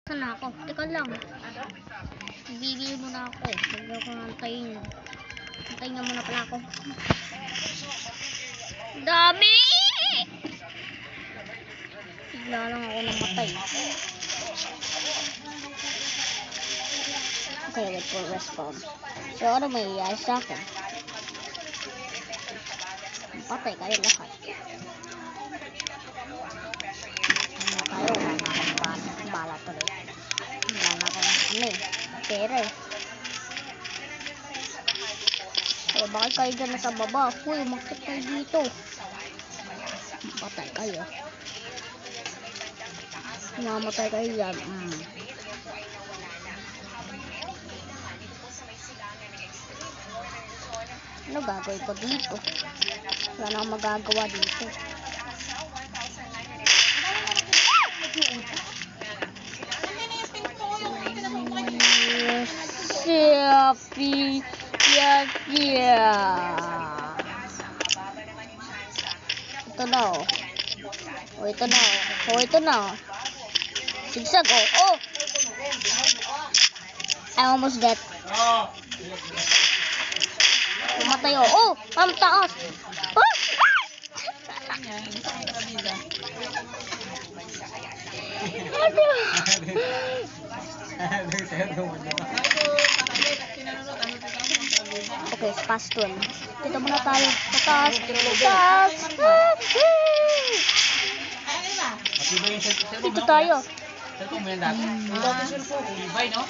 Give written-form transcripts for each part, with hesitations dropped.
Saan na ako? Teka lang. Bibili muna ako. Huwag ko antayin. Antayin nga muna pala ako. Dami! Bigla lang ako namatay. Okay, wait for respawn. So, ano may iyay sa akin? Patay kayo lahat. Ano tayo? Wala na akong bala tuloy. Wala na akong pera eh. Kaya bakit kayo dyan nasa baba? Uy, makit kayo dito. Patay kayo. Mamatay kayo dyan. Ano gagawin ko dito? Wala na akong magagawa dito. Happy ito na oh. Oh, ito na oh. Oh, ito na oh. Sigsag oh. Oh. I'm almost dead. Pumatay oh. Oh, ang taas. Oh. Okay, fast one. Dito muna tayo. Taas. Dito tayo. Cellphone mo yan dati? Ibay, no?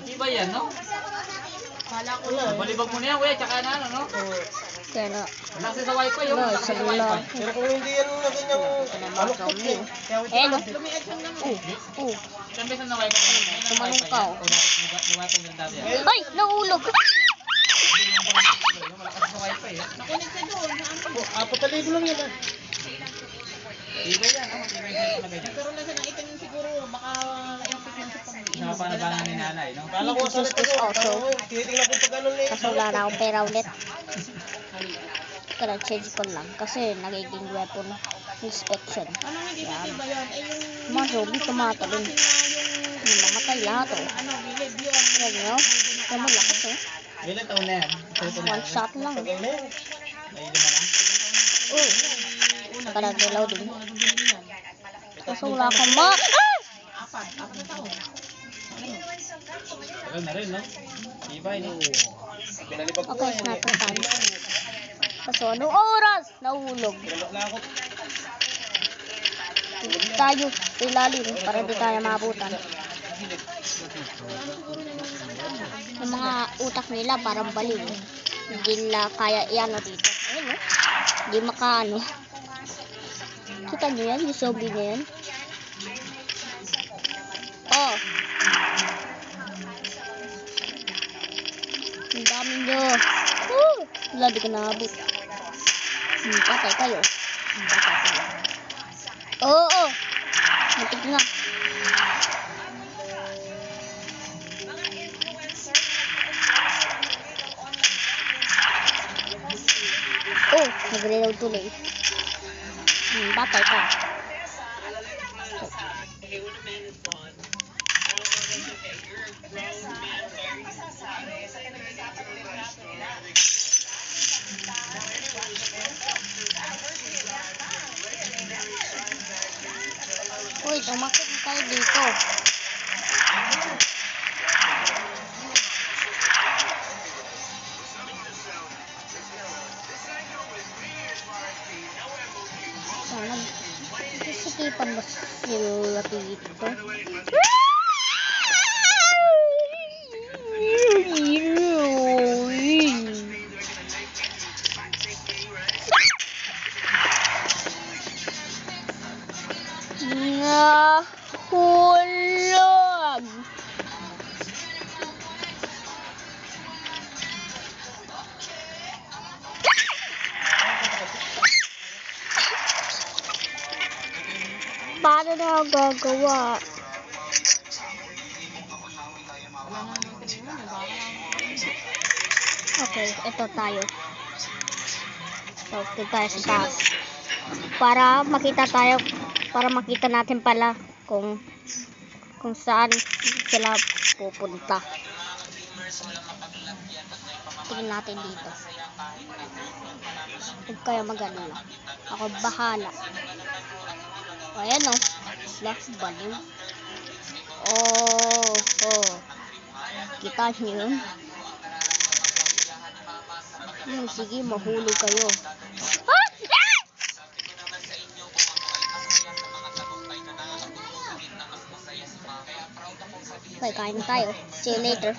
Ibay yan, no? Balibag mo na yan, kuya. Tsaka na, ano, no? Kaya na. Lakas sa wifi, yung lakas sa wifi. Pero kung hindi yan na ganyang alukot eh. Eh, no? Saan beses na wifi? Tumanong ka, oh. Wifi yung dati yan. Ay, naulog. Malakas sa wifi, eh. Pataligo lang yan ah. Ibay yan, no? Ibay yan talaga yan. Pero nasa nakita niyo siguro, baka na-infect sa pag-inom. Napanabangan ni nanay, no? Kala ko sa This is also. tinitingnan ko pag ano na Kaso wala na akong pera ulit. Kaya change ko lang. Kasi nagiging weapon inspection. Anong hindi ba yan? Ay yung... Mga zombie tumatalon. Yung mamatay lahat oh. Ano, bilid yun. Yan nyo. Kaya mo lakas oh. Ilan taon na yan? One shot lang. tagal na yan. May lima na? Oh. Saka nag-reload din. Kaso wala akong Apat na taon. Tagal na rin, no? Ibay, no? Pinalibag ko Okay, yan. sniper time. Kaso anong oras? Nahulog. Lakot. Tayo sa ilalim para di tayo maabutan. Yung mga utak nila parang baliw. Hindi nila kaya iano dito. Ayun o. Hindi makaano. Kita nyo yan? Yung zombie na yan? Oh. Ang dami nyo. Woo! Wala, di ka naabot. Patay kayo. Patay kayo. Oo. Matig na. Oh, nag-reload tuloy. Patay ka. Uy, tumakot na tayo dito. Sana, sisikipan ba sila dito? Nahulog! Paano na ako gagawa? Okay, ito tayo. So, ito tayo sa taas. Para makita tayo, para makita natin pala kung kung saan sila pupunta. Tingnan natin dito. Huwag kayo mag-alala. Ako bahala. O, ayan o. Baliw. Oh. Kita niyo yun? Sige, mahulog kayo. Ah! Okay, kain na tayo. See you later.